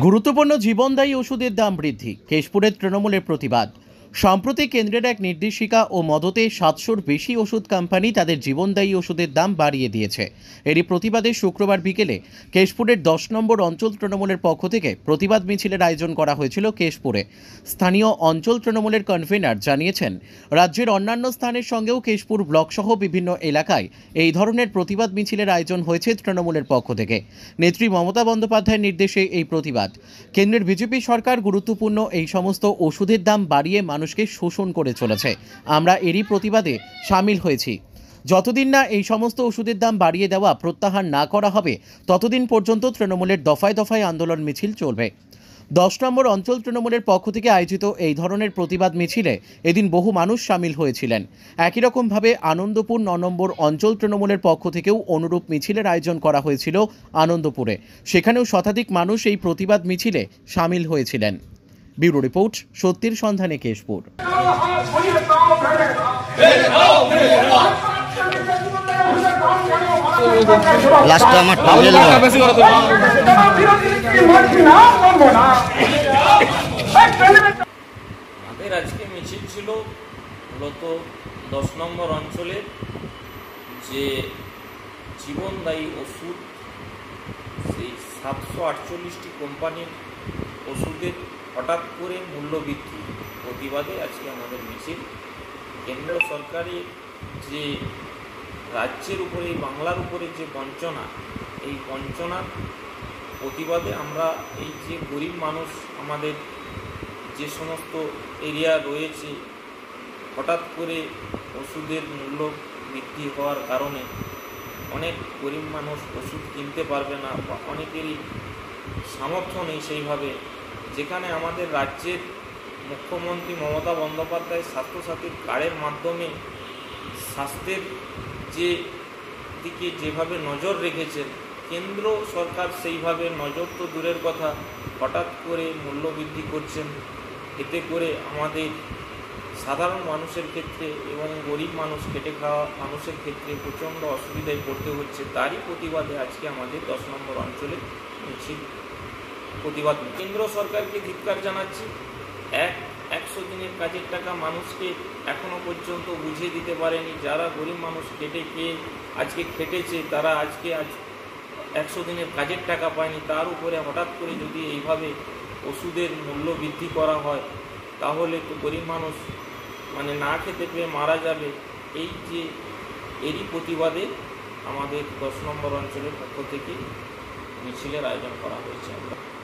গুরুত্বপূর্ণ জীবনদায়ী ওষুধের দাম বৃদ্ধি, কেশপুরের তৃণমূলের প্রতিবাদ। সম্প্রতি কেন্দ্রের এক নির্দেশিকা ও মদতে 700-র বেশি ওষুধ কোম্পানি তাদের জীবনদায়ী ওষুধের দাম বাড়িয়ে দিয়েছে। এরই প্রতিবাদে শুক্রবার বিকেলে কেশপুরের 10 নম্বর অঞ্চল তৃণমূলের পক্ষ থেকে প্রতিবাদ মিছিলের আয়োজন করা হয়েছিল কেশপুরে। স্থানীয় অঞ্চল তৃণমূলের কনভেনার জানিয়েছেন, রাজ্যের অন্যান্য স্থানের সঙ্গেও কেশপুর ব্লকসহ বিভিন্ন এলাকায় এই ধরনের প্রতিবাদ মিছিলের আয়োজন হয়েছে তৃণমূলের পক্ষ থেকে। নেত্রী মমতা বন্দ্যোপাধ্যায়ের নির্দেশে এই প্রতিবাদ। কেন্দ্রের বিজেপি সরকার গুরুত্বপূর্ণ এই সমস্ত ওষুধের দাম বাড়িয়ে মানুষকে শোষণ করে চলেছে। আমরা এরই প্রতিবাদে সামিল হয়েছি। যতদিন না এই সমস্ত ওষুধের দাম বাড়িয়ে দেওয়া প্রত্যাহার না করা হবে, ততদিন পর্যন্ত তৃণমূলের দফায় দফায় আন্দোলন মিছিল চলবে। 10 নম্বর অঞ্চল তৃণমূলের পক্ষ থেকে আয়োজিত এই ধরনের প্রতিবাদ মিছিলে এদিন বহু মানুষ সামিল হয়েছিলেন। একই রকমভাবে আনন্দপুর 9 নম্বর অঞ্চল তৃণমূলের পক্ষ থেকেও অনুরূপ মিছিলের আয়োজন করা হয়েছিল আনন্দপুরে। সেখানেও শতাধিক মানুষ এই প্রতিবাদ মিছিলে সামিল হয়েছিলেন। ব্যুরো রিপোর্ট, সত্যের সন্ধানে কেশপুর। আমাদের আজকে মিছিল ছিল মূলত 10 নম্বর অঞ্চলে যে জীবনদায়ী ওষুধ, সেই 748টি কোম্পানির ওষুধের হঠাৎ করে মূল্য বৃদ্ধি প্রতিবাদে আজকে আমাদের মিছিল। কেন্দ্র সরকারের যে রাজ্যের উপরে, বাংলার উপরে যে বঞ্চনা, এই বঞ্চনার প্রতিবাদে আমরা এই যে গরিব মানুষ, আমাদের যে সমস্ত এরিয়া রয়েছে, হঠাৎ করে ওষুধের মূল্য বৃদ্ধি হওয়ার কারণে অনেক গরিব মানুষ ওষুধ কিনতে পারবে না, বা অনেকেরই সামর্থ্য নেই সেইভাবে। যেখানে আমাদের রাজ্যের মুখ্যমন্ত্রী মমতা বন্দ্যোপাধ্যায় স্বাস্থ্যসাথীর কার্ডের মাধ্যমে স্বাস্থ্যের যে দিকে যেভাবে নজর রেখেছেন, কেন্দ্র সরকার সেইভাবে নজর তো দূরের কথা, হঠাৎ করে মূল্য বৃদ্ধি করছেন। এতে করে আমাদের সাধারণ মানুষের ক্ষেত্রে এবং গরিব মানুষ, খেটে খাওয়া মানুষের ক্ষেত্রে প্রচণ্ড অসুবিধায় পড়তে হচ্ছে। তারই প্রতিবাদে আজকে আমাদের 10 নম্বর অঞ্চলে মিছিল প্রতিবাদ। কেন্দ্র সরকারকে ধিক্কার জানাচ্ছি। 100 দিনের কাজের টাকা মানুষকে এখনো পর্যন্ত বুঝিয়ে দিতে পারেনি। যারা গরিব মানুষ খেটে খেয়ে আজকে খেটেছে, তারা আজকে 100 দিনের কাজের টাকা পায়নি। তার উপরে হঠাৎ করে যদি এইভাবে ওষুধের মূল্য বৃদ্ধি করা হয়, তাহলে তো গরিব মানুষ না খেতে পেয়ে মারা যাবে। এই যে এরই প্রতিবাদে আমাদের 10 নম্বর অঞ্চলের পক্ষ থেকে মিছিলের আয়োজন করা হয়েছে।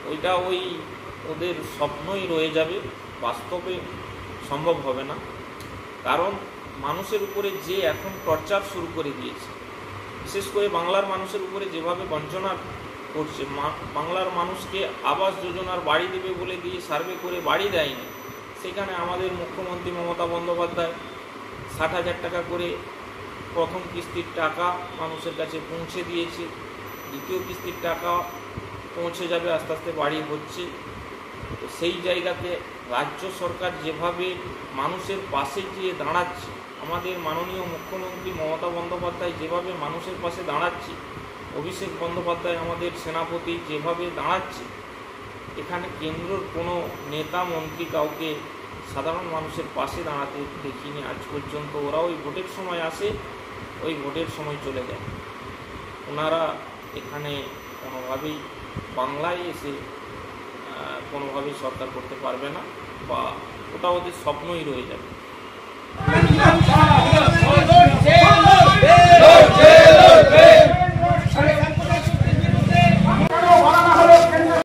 ওইটা ওদের স্বপ্নই রয়ে যাবে, বাস্তবে সম্ভব হবে না। কারণ মানুষের উপরে যে এখন টর্চার শুরু করে দিয়েছে, বিশেষ করে বাংলার মানুষের উপরে যেভাবে বঞ্চনা করছে। বাংলার মানুষকে আবাস যোজনার বাড়ি দেবে বলে দিয়ে সার্ভে করে বাড়ি দেয়নি। সেখানে আমাদের মুখ্যমন্ত্রী মমতা বন্দ্যোপাধ্যায় 60,000 টাকা করে প্রথম কিস্তির টাকা মানুষের কাছে পৌঁছে দিয়েছে। দ্বিতীয় কিস্তির টাকা পৌঁছে যাবে, আস্তে আস্তে বাড়ি হচ্ছে। তো সেই জায়গাতে রাজ্য সরকার যেভাবে মানুষের পাশে গিয়ে দাঁড়াচ্ছে, আমাদের মাননীয় মুখ্যমন্ত্রী মমতা বন্দ্যোপাধ্যায় যেভাবে মানুষের পাশে দাঁড়াচ্ছে, অভিষেক বন্দ্যোপাধ্যায় আমাদের সেনাপতি যেভাবে দাঁড়াচ্ছে, এখানে কেন্দ্রের কোনো নেতা মন্ত্রী কাউকে সাধারণ মানুষের পাশে দাঁড়াতে দেখিনি আজ পর্যন্ত। ওরা ওই ভোটের সময় আসে, ওই ভোটের সময় চলে যায়। ওনারা এখানে কোনোভাবেই বাংলায় এসে কোনোভাবেই সরকার করতে পারবে না, বা ওটা ওদের স্বপ্নই রয়ে যাবে।